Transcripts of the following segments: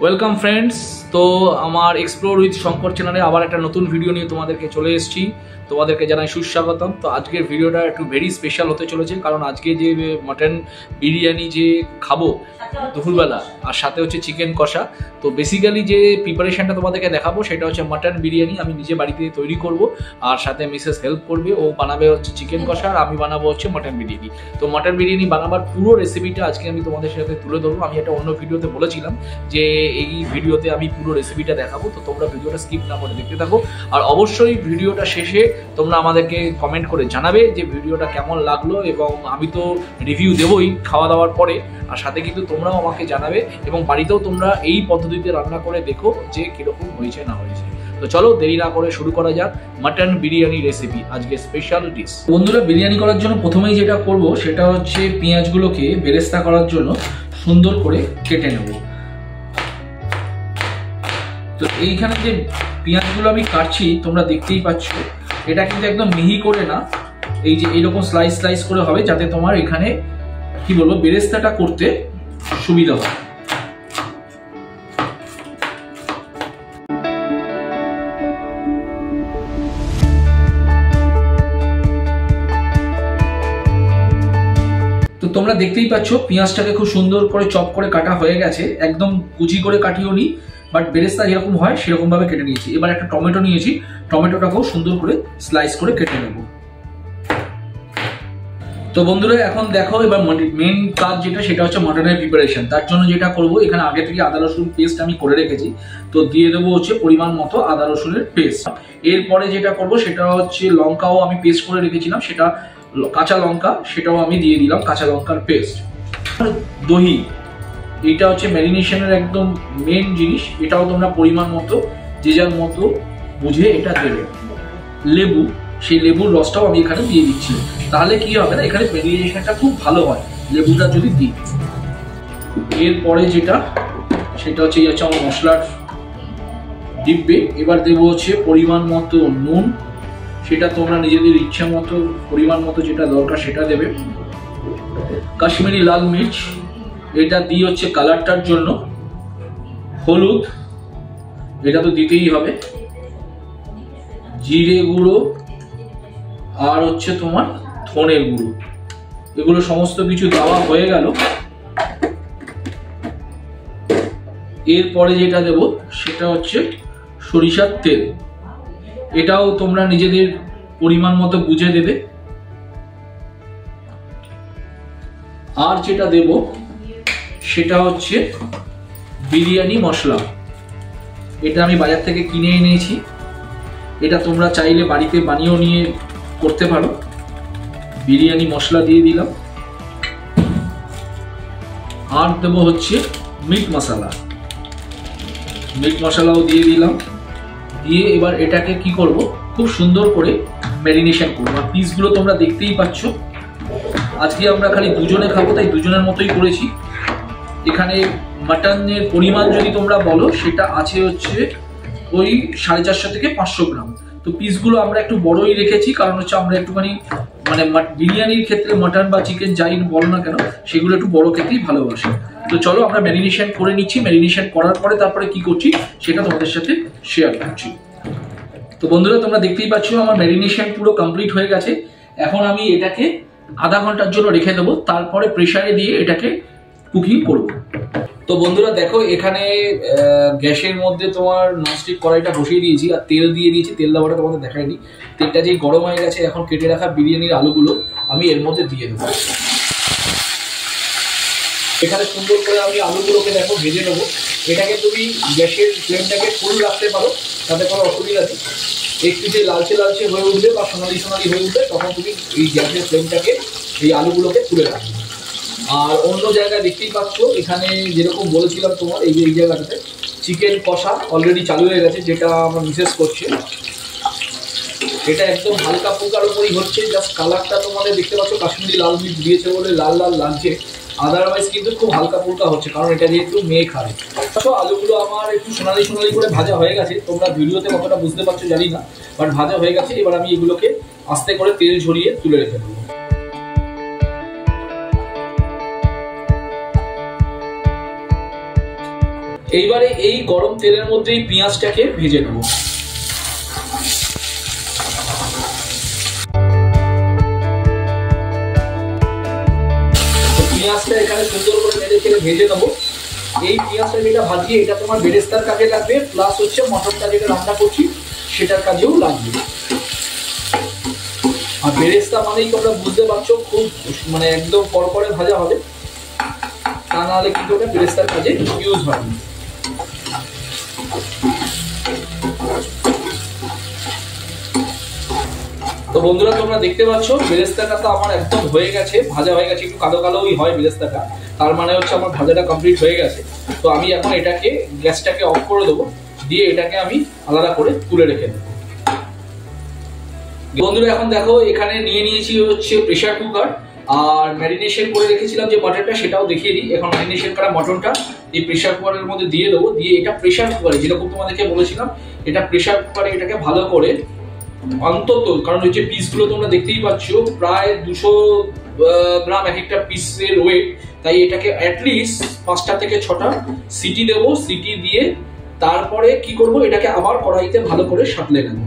Welcome friends. তো আমার explore with Shankar চ্যানেলে আবার একটা নতুন ভিডিও নিয়ে তোমাদেরকে চলে এসেছি। তোমাদেরকে জানাই সুস্বাগতম। তো আজকের ভিডিওটা একটু ভেরি স্পেশাল হতে চলেছে, কারণ আজকে যে মাটন বিরিয়ানি যে খাবো দুপুরবেলা, আর সাথে হচ্ছে চিকেন কষা। তো বেসিক্যালি যে প্রিপারেশনটা তোমাদেরকে দেখাবো সেটা হচ্ছে মাটন বিরিয়ানি আমি নিজে বাড়িতে তৈরি করব, আর সাথে মিসেস হেল্প করবে, ও বানাবে হচ্ছে চিকেন কষা আর আমি বানাবো হচ্ছে মাটন বিরিয়ানি। তো মাটন বিরিয়ানি বানাবার পুরো রেসিপিটা আজকে আমি তোমাদের সাথে তুলে ধরবো। আমি একটা অন্য ভিডিওতে বলেছিলাম যে এই ভিডিওতে আমি পুরো রেসিপিটা দেখাবো, তো তোমরা ভিডিওটা স্কিপ না করে দেখতে থাকো। আর অবশ্যই ভিডিওটা শেষে তোমরা আমাদেরকে কমেন্ট করে জানাবে যে ভিডিওটা কেমন লাগলো, এবং আমি তো রিভিউ দেবই খাওয়া দাওয়ার পরে, আর সাথে কিন্তু তোমরাও আমাকে জানাবে, এবং বাড়িতেও তোমরা এই পদ্ধতিতে রান্না করে দেখো যে কিরকম হয়েছে না হয়েছে। তো চলো দেরি না করে শুরু করা যাক মাটন বিরিয়ানি রেসিপি, আজকে স্পেশাল ডিশ। বন্ধুরা, বিরিয়ানি করার জন্য প্রথমেই যেটা করব সেটা হচ্ছে পেঁয়াজগুলোকে বেরেস্তা করার জন্য সুন্দর করে কেটে নেব। তো এইখানে যে পেঁয়াজগুলো আমি কাটছি তোমরা দেখতেই পাচ্ছ, এটা কিন্তু একদম মিহি করে না, এই যে এইরকম স্লাইস স্লাইস করে হবে, যাতে তোমার এখানে কি বলবো বেরেস্তাটা করতে সুবিধা হয়। তো তোমরা দেখতেই পাচ্ছ পেঁয়াজটাকে খুব সুন্দর করে চপ করে কাটা হয়ে গেছে, একদম কুচি করে কাটিও নি, বাট বেরেস্তা যেরকম হয় সেরকম ভাবে কেটে নিয়েছি। এবার একটা টমেটো নিয়েছি, টমেটোটাকেও সুন্দর করে স্লাইস করে কেটে নেব। তো বন্ধুরা এখন দেখো, এবার মেন কাজ যেটা সেটা হচ্ছে মাটনের প্রিপারেশন। তার জন্য যেটা করব, এখানে আগে থেকে আদা রসুন পেস্ট আমি করে রেখেছি, তো দিয়ে দেবো হচ্ছে পরিমাণ মতো আদা রসুনের পেস্ট। এরপরে যেটা করব সেটা হচ্ছে লঙ্কাও আমি পেস্ট করে রেখেছিলাম, সেটা কাঁচা লঙ্কা, সেটাও আমি দিয়ে দিলাম কাঁচা লঙ্কার পেস্ট। দহি, এটা হচ্ছে ম্যারিনেশনের একদম মেন জিনিস, এটাও তোমরা পরিমাণ মতো যে যার মতো বুঝে এটা দেবে। লেবু, সেই লেবুর রসটাও আমি এখানে দিয়ে দিচ্ছি, তাহলে কি হবে না এখানে ম্যারিনেশনটা খুব ভালো হয় লেবুটা যদি দিই। এরপরে যেটা সেটা হচ্ছে আমার মশলার ডিব্বে। এবার দেবো হচ্ছে পরিমাণ মতো নুন, সেটা তোমরা নিজেদের ইচ্ছা মতো পরিমাণ মতো যেটা দরকার সেটা দেবে। কাশ্মীরি লাল মির্চ, এটা দিয়ে হচ্ছে কালারটার জন্য। হলুদ, এটা তো দিতেই হবে। জিরে গুঁড়ো আর হচ্ছে তোমার ধনের গুঁড়ো, এগুলো সমস্ত কিছু দেওয়া হয়ে গেল। এরপরে যেটা দেব সেটা হচ্ছে সরিষার তেল, এটাও তোমরা নিজেদের পরিমাণ মতো বুঝে দেবে। আর যেটা দেব সেটা হচ্ছে বিরিয়ানি মশলা, এটা আমি বাজার থেকে কিনে এনেছি, এটা তোমরা চাইলে বাড়িতে বানিয়েও নিয়ে করতে পারো। বিরিয়ানি মশলা দিয়ে দিলাম। আর দেব হচ্ছে মিট মশলা, মিট মশলাও দিয়ে দিলাম। দিয়ে এবার এটাকে কি করব, খুব সুন্দর করে ম্যারিনেশন করবো। আর পিসগুলো তোমরা দেখতেই পাচ্ছ, আজকে আমরা খালি দুজনে খাবো তাই দুজনের মতোই করেছি। এখানে মাটনের পরিমাণ যদি তোমরা বলো সেটা আছে হচ্ছে ওই 450 থেকে 500 গ্রাম। তো পিসগুলো আমরা একটু বড়ই রেখেছি, কারণ হচ্ছে আমরা একটুখানি মানে বিরিয়ানির ক্ষেত্রে মাটন বা চিকেন যাই বলো না কেন সেগুলো একটু বড় খেতেই ভালোবাসে। তো চলো আমরা ম্যারিনেশন করে নিচ্ছি, ম্যারিনেশন করার পরে তারপরে কি করছি সেটা তোমাদের সাথে শেয়ার করছি। তো বন্ধুরা তোমরা দেখতেই পাচ্ছ আমার ম্যারিনেশন পুরো কমপ্লিট হয়ে গেছে। এখন আমি এটাকে আধা ঘন্টার জন্য রেখে দেবো, তারপরে প্রেসারে দিয়ে এটাকে কুকিং করব। তো বন্ধুরা দেখো, এখানে গ্যাসের মধ্যে তোমার ননস্টিক কড়াইটা বসিয়ে দিয়েছি আর তেল দিয়ে দিয়েছি। তেল দেওয়াটা তোমাদের দেখায়নি, তেলটা যেই গরম হয়ে গেছে এখন কেটে রাখা বিরিয়ানির আলুগুলো আমি এর মধ্যে দিয়ে দেবো। এখানে সুন্দর করে আমি আলুগুলোকে দেখো ভেজে নেবো। এটাকে তুমি গ্যাসের ফ্লেমটাকে ফুল রাখতে পারো, তাতে কোনো অসুবিধা নেই। একটু যে লালচে লালচে হয়ে উঠবে বা সোনালি সোনালি হয়ে উঠবে তখন তুমি এই গ্যাসের ফ্লেমটাকে এই আলুগুলোকে তুলে রাখবে। আর অন্য জায়গায় দেখতেই পাচ্ছ এখানে যেরকম বলেছিলাম তোমার এই যে এই জায়গাটাতে চিকেন কষা অলরেডি চালু হয়ে গেছে, যেটা আমার মিসেস করছে। এটা একদম হালকা ফুলকার উপরই হচ্ছে, জাস্ট কালারটা তোমাদের দেখতে পাচ্ছ কাশ্মীরি লাল মির্চ দিয়েছে বলে লাল লাল লাগছে, আদারওয়াইজ কিন্তু খুব হালকা ফুলকা হচ্ছে, কারণ এটা দিয়ে একটু মেয়ে খাবে। আলুগুলো আমার একটু সোনালি সোনালি করে ভাজা হয়ে গেছে, তোমরা ভিডিওতে কতটা বুঝতে পারছো জানি না, বাট ভাজা হয়ে গেছে। এবার আমি এগুলোকে আস্তে করে তেল ঝরিয়ে তুলে রেখে দেবো। এইবারে এই গরম তেলের মধ্যেই পেঁয়াজটাকে ভেজে নেব। পেঁয়াজটা এখানে সুন্দর করে নেড়ে চেড়ে ভেজে নেবো। এই পেঁয়াজটা যেটা ভাজি এটা তোমার বেরেস্তার কাজে লাগবে, প্লাস হচ্ছে মটরটা যেটা রান্না করছি সেটার কাজেও লাগবে। আর বেরেস্তা মানেই তোমরা বুঝতে পারছো খুব মানে একদম কড়কড়ে ভাজা হবে, তা নাহলে কিন্তু ওটা বেরেস্তার কাজে ইউজ হয়। তো বন্ধুরা তোমরা দেখতে পাচ্ছ বেরেস্তাটা তো আমার একদম হয়ে গেছে, ভাজা হয়ে গেছে, একটু কালো কালোই হয় বেরেস্তাটা, তার মানে হচ্ছে আমার ভাজাটা কমপ্লিট হয়ে গেছে। তো আমি এখন এটাকে গ্যাসটাকে অফ করে দেবো, দিয়ে এটাকে আমি আলাদা করে তুলে রেখে দেবো। বন্ধুরা এখন দেখো এখানে নিয়ে নিয়েছি হচ্ছে প্রেসার কুকার, আর ম্যারিনেশন করে রেখেছিলাম যে মটনটা সেটাও দেখিয়ে দিই। এখন ম্যারিনেশন করা মটনটা এই প্রেসার কুকারের মধ্যে দিয়ে দেবো, দিয়ে এটা প্রেসার কুকারে যেরকম তোমাদেরকে বলেছিলাম এটা প্রেসার কুকারে এটাকে ভালো করে অন্তত, কারণ ওই যে পিসগুলো তোমরা দেখতেই পাচ্ছ প্রায় 200 গ্রাম এক একটা পিসের ওয়েট, তাই এটাকে অ্যাটলিস্ট 5টা থেকে 6টা সিটি দেবো। সিটি দিয়ে তারপরে কি করব, এটাকে আবার কড়াইতে ভালো করে সাঁতলে নেব।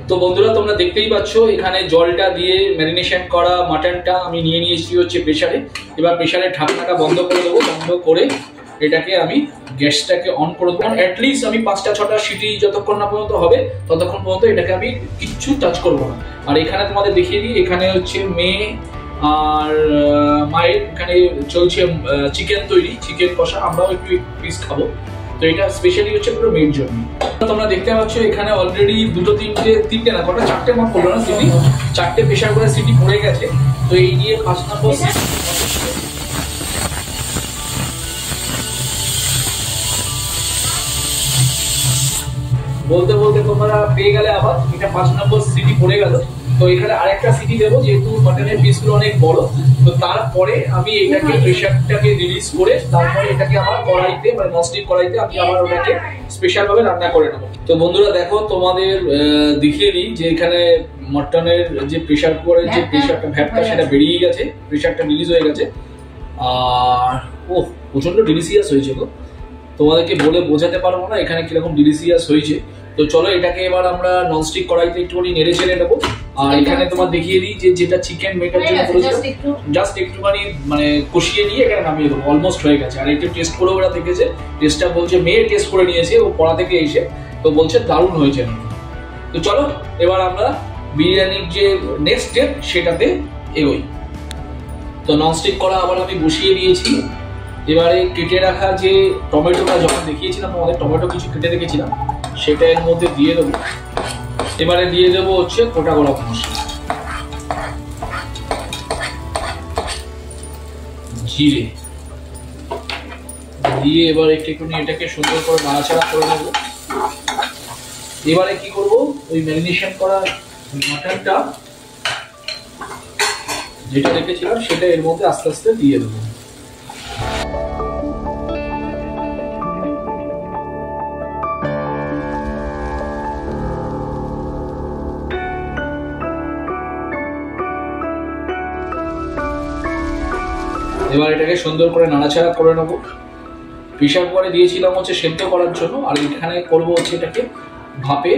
তো বন্ধুরা তোমরা দেখতেই পাচ্ছ এখানে জলটা দিয়ে ম্যারিনেশন করা মাটনটা আমি নিয়ে নিয়েছি হচ্ছে প্রেসারে। এবার প্রেসারের ঢাকনাটা বন্ধ করে দেবো, বন্ধ করে এটাকে আমি গ্যাসটাকে অন করে দেবো। অ্যাটলিস্ট আমি 5টা 6টা সিটি যতক্ষণ না পর্যন্ত হবে ততক্ষণ পর্যন্ত এটাকে আমি কিচ্ছু টাচ করবো না। আর এখানে তোমাদের দেখিয়ে দিই, এখানে হচ্ছে মেয়ে আর মায়ের এখানে চলছে চিকেন তৈরি, চিকেন কষা, আমরাও একটু পিস খাবো। তো এটা স্পেশালি হচ্ছে পুরো মেয়ের জন্য। তোমরা দেখতে পাচ্ছ এখানে অলরেডি 2 3টে না কটা 4টে মত পড়লো না সিটি, 4টে প্রেসার করে সিটি পড়ে গেছে। তো এই নিয়ে 5 নম্বর বলতে বলতে তোমরা পেয়ে গেলে আবার এটা 5 নম্বর সিটি পড়ে গেল। তো এখানে আরেকটা সিটি দেবো, যেহেতু মাটনের পিসগুলো অনেক বড়। তো তারপরে আমি এটাকে প্রেসারটাকে রিলিজ করে তারপরে এটাকে আবার কড়াইতে মানে ননস্টিক কড়াইতে আমি আবার ওটাকে স্পেশাল ভাবে রান্না করে নেবো। তো বন্ধুরা দেখো তোমাদের দেখিয়ে দিই যে এখানে মটনের যে প্রেসার কুকারের যে প্রেসারটা ভ্যাপটা সেটা বেরিয়ে গেছে, প্রেসারটা রিলিজ হয়ে গেছে। আর ও প্রচন্ড ডিলিশিয়াস হয়েছে গো, তোমাদেরকে বলে বোঝাতে পারবো না এখানে কিরকম ডিলিশিয়াস হয়েছে। তো চলো এটাকে এবার আমরা ননস্টিক কড়াইতে একটুখানি নেড়ে চেড়ে নেবো। আর এখানে তোমার দেখিয়ে দিই যে যেটা চিকেন মেটার জন্য করেছিলাম জাস্ট একটুখানি মানে কষিয়ে নিয়ে এখানে নামিয়ে দেবো, অলমোস্ট হয়ে গেছে। আর একটু টেস্ট করে ওরা দেখেছে, টেস্টটা বলছে মেয়ে টেস্ট করে নিয়েছে ও পড়া থেকে এসে, তো বলছে দারুণ হয়েছে। তো চলো এবার আমরা বিরিয়ানির যে নেক্সট স্টেপ সেটাতে এগোই। তো ননস্টিক করা আবার আমি বসিয়ে দিয়েছি। এবারে কেটে রাখা যে টমেটোটা যখন দেখিয়েছিলাম তোমাদের, টমেটো কিছু কেটে রেখেছিলাম সেটা এর মধ্যে দিয়ে দেবো। এবারে দিয়ে দেবো হচ্ছে গোটা গরম মশলা, জিরে দিয়ে এবার একটুখানি এটাকে সুন্দর করে নাড়াচাড়া করে নেবো। এবারে কি করব, ওই ম্যারিনেশন করা মাটনটা যেটা রেখেছিলাম সেটা এর মধ্যে আস্তে আস্তে দিয়ে দেবো। এবার এটাকে সুন্দর করে নাড়াচাড়া করে নেবো। প্রেসার কুকারে দিয়েছিলাম হচ্ছে সেদ্ধ করার জন্য, আর এখানে করবো হচ্ছে এটাকে ভাপে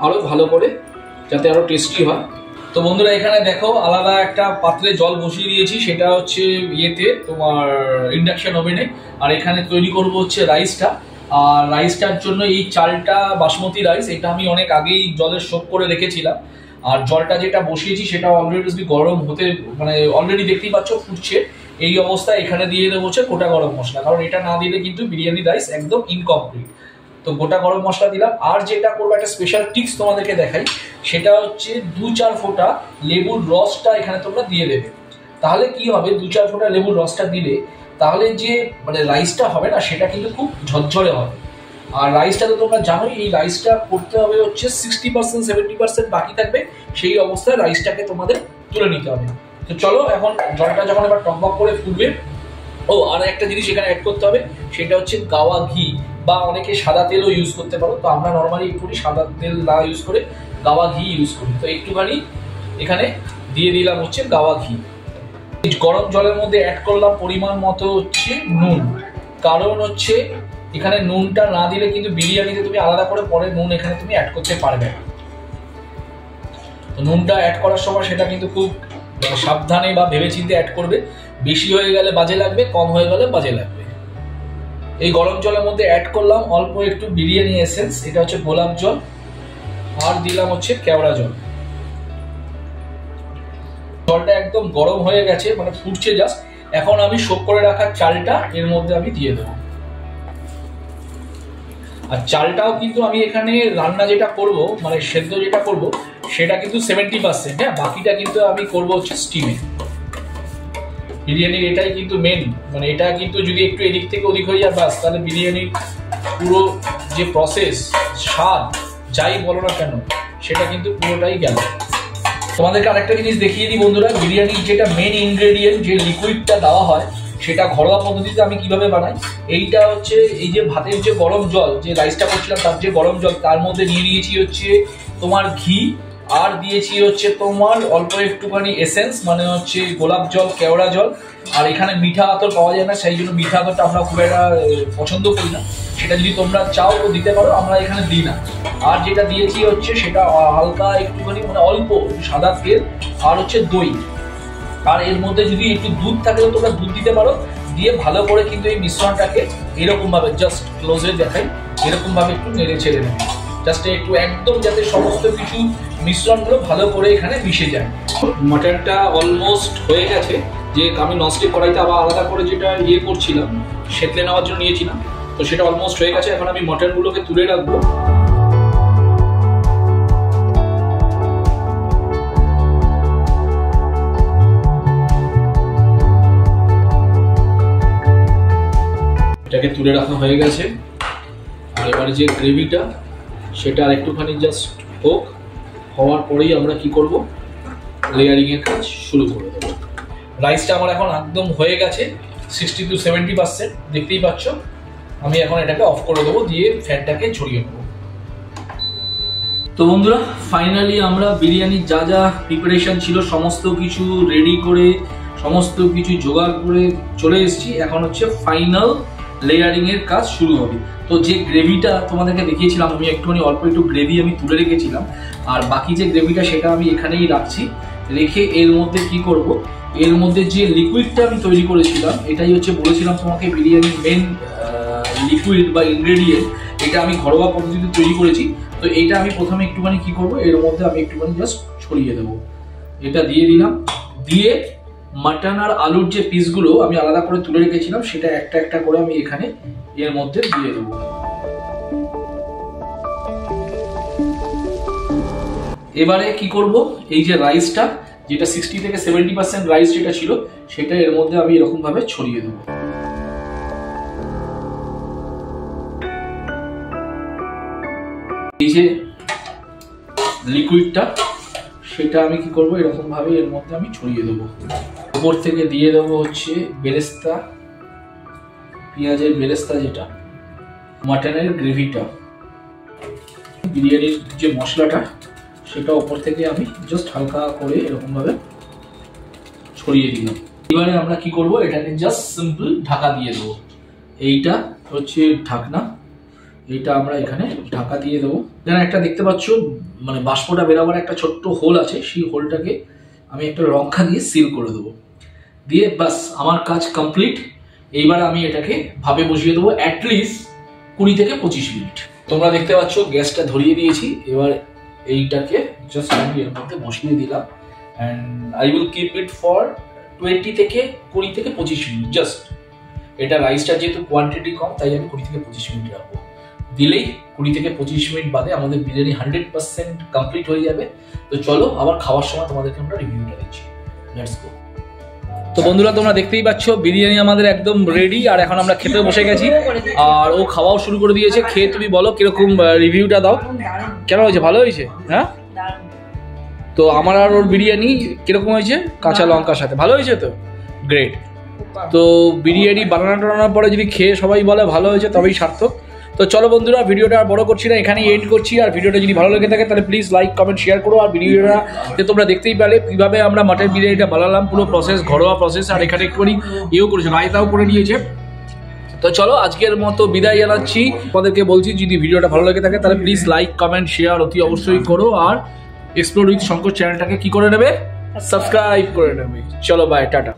আরো ভালো করে যাতে আরো টেস্টি হয়। তো বন্ধুরা এখানে দেখো আলাদা একটা পাত্রে জল বসিয়ে দিয়েছি, সেটা হচ্ছে ইয়েতে তোমার ইন্ডাকশন ওভেনে। আর এখানে তৈরি করব হচ্ছে রাইসটা। আর রাইসটার জন্য এই চালটা বাসমতি রাইস, এটা আমি অনেক আগেই জলের সোক করে রেখেছিলাম। আর জলটা যেটা বসিয়েছি সেটা অলরেডি গরম হতে মানে অলরেডি দেখতেই পাচ্ছ ফুটছে। এই অবস্থায় এখানে দিয়ে দেবো হচ্ছে গোটা গরম মশলা, কারণ এটা না দিলে কিন্তু বিরিয়ানি রাইস একদম ইনকমপ্লিট। তো গোটা গরম মশলা দিলাম। আর যেটা করবো একটা স্পেশাল টিপস তোমাদেরকে দেখাই, সেটা হচ্ছে 2-4 ফোঁটা লেবুর রসটা এখানে তোমরা দিয়ে দেবে। তাহলে কি হবে, 2-4 ফোঁটা লেবুর রসটা দিলে তাহলে যে মানে রাইসটা হবে না সেটা কিন্তু খুব ঝরঝরে হবে। আর রাইসটা তো তোমরা জানোই, এই রাইসটা করতে হবে হচ্ছে 60% 70% বাকি থাকবে, সেই অবস্থায় রাইসটাকে তোমাদের তুলে নিতে হবে। তো চলো এখন জলটা যখন এবার টকবক করে ফুটবে, ও আর একটা জিনিস এখানে অ্যাড করতে হবে, সেটা হচ্ছে গাওয়া ঘি, বা অনেকে সাদা তেলও ইউজ করতে পারো। তো আমরা নর্মালি একটুখানি সাদা তেল না ইউজ করে গাওয়া ঘি ইউজ করি। তো একটুখানি এখানে দিয়ে দিলাম হচ্ছে গাওয়া ঘি। গরম জলের মধ্যে অ্যাড করলাম পরিমাণ মতো হচ্ছে নুন। কারণ হচ্ছে এখানে নুনটা না দিলে কিন্তু বিরিয়ানিতে তুমি আলাদা করে পরে নুন এখানে তুমি অ্যাড করতে পারবে না। তো নুনটা অ্যাড করার সময় সেটা কিন্তু খুব সাবধানে বা ভেবেচিন্তে অ্যাড করবে। বেশি হয়ে গেলে বাজে লাগবে, কম হয়ে গেলে বাজে লাগবে। এই গরম জলের মধ্যে অ্যাড করলাম অল্প একটু বিরিয়ানি এসেন্স, এটা হচ্ছে গোলাপ জল, আর দিলাম হচ্ছে কেওড়া জল। জলটা একদম গরম হয়ে গেছে, মানে ফুটছে জাস্ট। এখন আমি সোক করে রাখা চালটা এর মধ্যে আমি দিয়ে দেবো। আর চালটাও কিন্তু আমি এখানে রান্না যেটা করব, মানে সেদ্ধ যেটা করব, সেটা কিন্তু 70%, হ্যাঁ, বাকিটা কিন্তু আমি করব হচ্ছে স্টিমে। বিরিয়ানির এটাই কিন্তু মেন, মানে এটা কিন্তু যদি একটু এদিক থেকে ওদিক হয়ে যায় বাস, তাহলে বিরিয়ানির পুরো যে প্রসেস, স্বাদ যাই বলো না কেন, সেটা কিন্তু পুরোটাই গেল। তোমাদেরকে আরেকটা জিনিস দেখিয়ে দিই বন্ধুরা, বিরিয়ানির যেটা মেন ইনগ্রেডিয়েন্ট, যে লিকুইডটা দেওয়া হয়, সেটা ঘরোয়া পদ্ধতিতে আমি কিভাবে বানাই। এইটা হচ্ছে এই যে ভাতের যে গরম জল, যে রাইসটা করছিলাম তার যে গরম জল, তার মধ্যে নিয়ে নিয়েছি হচ্ছে তোমার ঘি, আর দিয়েছি হচ্ছে তোমার অল্প একটুখানি এসেন্স, মানে হচ্ছে গোলাপ জল, কেওড়া জল। আর এখানে মিঠা আতর পাওয়া যায় না, সেই জন্য মিঠা আতরটা আমরা খুব একটা পছন্দ করি না। সেটা যদি তোমরা চাও তো দিতে পারো, আমরা এখানে দিই না। আর যেটা দিয়েছি হচ্ছে সেটা হালকা একটুখানি, মানে অল্প সাদা তেল, আর হচ্ছে দই। আর এর মধ্যে যদি একটু দুধ থাকে তো তোমরা দুধ দিতে পারো। দিয়ে ভালো করে কিন্তু এই মিশ্রণটাকে এরকম ভাবে জাস্ট ক্লোজে দেখাই, এরকম ভাবে একটু নেড়ে ছেড়ে নেবে, জাস্ট একটু একদম যাতে সমস্ত কিছু মিশ্রণগুলো ভালো করে এখানে মিশে যায়। মাটনটা অলমোস্ট হয়ে গেছে। যে আমি ননস্টিক কড়াইতে আবার আলাদা করে যেটা করছিলাম, সেতলে নেওয়ার জন্য নিয়েছিলাম, তো সেটা অলমোস্ট হয়ে গেছে। এখন আমি মটনগুলোকে তুলে রাখবো। এটাকে তুলে রাখা হয়ে গেছে। আর এবারে যে গ্রেভিটা, সেটা আর একটুখানি জাস্ট হোক, হওয়ার পরেই আমরা কি করব, লেয়ারিং এর কাজ শুরু করে দেবো। রাইসটা আমার এখন একদম হয়ে গেছে 60 to 70%, দেখতেই পাচ্ছ। আমি এখন এটাকে অফ করে দেবো, দিয়ে ফ্যানটাকে ছড়িয়ে নেবো। তো বন্ধুরা, ফাইনালি আমরা বিরিয়ানির যা যা প্রিপারেশন ছিল সমস্ত কিছু রেডি করে, সমস্ত কিছু জোগাড় করে চলে এসেছি। এখন হচ্ছে ফাইনাল লেয়ারিং এর কাজ শুরু হবে। তো যে গ্রেভিটা তোমাদেরকে দেখিয়েছিলাম, আমি একটুখানি অল্প একটু গ্রেভি আমি তুলে রেখেছিলাম, আর বাকি যে গ্রেভিটা সেটা আমি এখানেই রাখছি। রেখে এর মধ্যে কি করব, এর মধ্যে যে লিকুইডটা আমি তৈরি করেছিলাম, এটাই হচ্ছে বলেছিলাম তোমাকে বিরিয়ানির মেন লিকুইড বা ইনগ্রেডিয়েন্ট। এটা আমি ঘরোয়া পদ্ধতিতে তৈরি করেছি। তো এইটা আমি প্রথমে একটুখানি কি করব, এর মধ্যে আমি একটুখানি জাস্ট ছড়িয়ে দেবো। এটা দিয়ে দিলাম। দিয়ে মাটন আর আলুর যে পিসগুলো আমি আলাদা করে তুলে রেখেছিলাম, সেটা একটা একটা করে আমি এখানে এর মধ্যে দিয়ে দেবো। এবারে কি করব, এই যে রাইসটা, যেটা 60 থেকে 70% রাইস যেটা ছিল, সেটা এর মধ্যে আমি এরকম ভাবে ছড়িয়ে দেবো। এই যে লিকুইডটা, সেটা আমি কি করব, এরকম ভাবে এর মধ্যে আমি ছড়িয়ে দেবো। উপর থেকে দিয়ে দেবো হচ্ছে বেরেস্তা, পেঁয়াজের বেরেস্তা, যেটা মাটনের গ্রেভিটা, বিরিয়ানির যে মশলাটা, সেটা উপর থেকে আমি জাস্ট হালকা করে এরকম ভাবে ছড়িয়ে দিলাম। এবারে আমরা কি করব, এটাকে জাস্ট সিম্পল ঢাকা দিয়ে দেবো। এইটা হচ্ছে ঢাকনা, এইটা আমরা এখানে ঢাকা দিয়ে দেবো। এখানে একটা দেখতে পাচ্ছ, মানে বাষ্পটা বেরোবার একটা ছোট্ট হোল আছে, সেই হোলটাকে আমি একটা রক্ষা দিয়ে সিল করে দেবো। দিয়ে বাস আমার কাজ কমপ্লিট। এইবার আমি এটাকে ভাপে বসিয়ে দেবো অ্যাটলিস্ট 20 থেকে 25 মিনিট। তোমরা দেখতে পাচ্ছ গ্যাসটা ধরিয়ে দিয়েছি। এবার এইটাকে জাস্ট আমি এর মধ্যে বসিয়ে দিলাম, and I will keep it for 20 থেকে 25 মিনিট জাস্ট। এটা রাইসটা যেহেতু কোয়ান্টিটি কম, তাই আমি 20 থেকে 25 মিনিট রাখবো। দিলেই 20 থেকে 25 মিনিট বাদে আমাদের বিরিয়ানি 100% কমপ্লিট হয়ে যাবে। তো চলো আবার খাওয়ার সময় তোমাদেরকে আমরা রিভিউটা দিচ্ছি। Let's go. তো বন্ধুরা, তোমরা দেখতেই পাচ্ছ বিরিয়ানি আমাদের একদম রেডি, আর এখন আমরা খেতে বসে গেছি। আর ও খাওয়াও শুরু করে দিয়েছে। খেয়ে তুমি বলো কিরকম, রিভিউটা দাও। কেন হয়েছে? ভালো হয়েছে? হ্যাঁ, তো আমার আর ওর বিরিয়ানি কিরকম হয়েছে? কাঁচা লঙ্কার সাথে ভালো হয়েছে তো, গ্রেট। তো বিরিয়ানি বানানোর পরে যদি খেয়ে সবাই বলে ভালো হয়েছে, তবেই সার্থক। তো চলো বন্ধুরা, ভিডিওটা আর বড় করছি না, এখানেই এন্ড করছি। আর ভিডিওটা যদি ভালো লেগে থাকে তাহলে প্লিজ লাইক, কমেন্ট, শেয়ার করো। আর ভিডিওটা তোমরা দেখতেই পেলে কিভাবে আমরা মাটন বিরিয়ানিটা বানালাম, পুরো প্রসেস, ঘরোয়া প্রসেস। আর এখানে একটুখানি ইয়েও করেছে, রায়তাও করে নিয়েছে। তো চলো আজকের মতো বিদায় জানাচ্ছি। তোমাদেরকে বলছি যদি ভিডিওটা ভালো লেগে থাকে তাহলে প্লিজ লাইক কমেন্ট শেয়ার অতি অবশ্যই করো, আর এক্সপ্লোর উইথ শঙ্কর চ্যানেলটাকে কি করে নেবে, সাবস্ক্রাইব করে নেবে। চলো বাই, টাটা।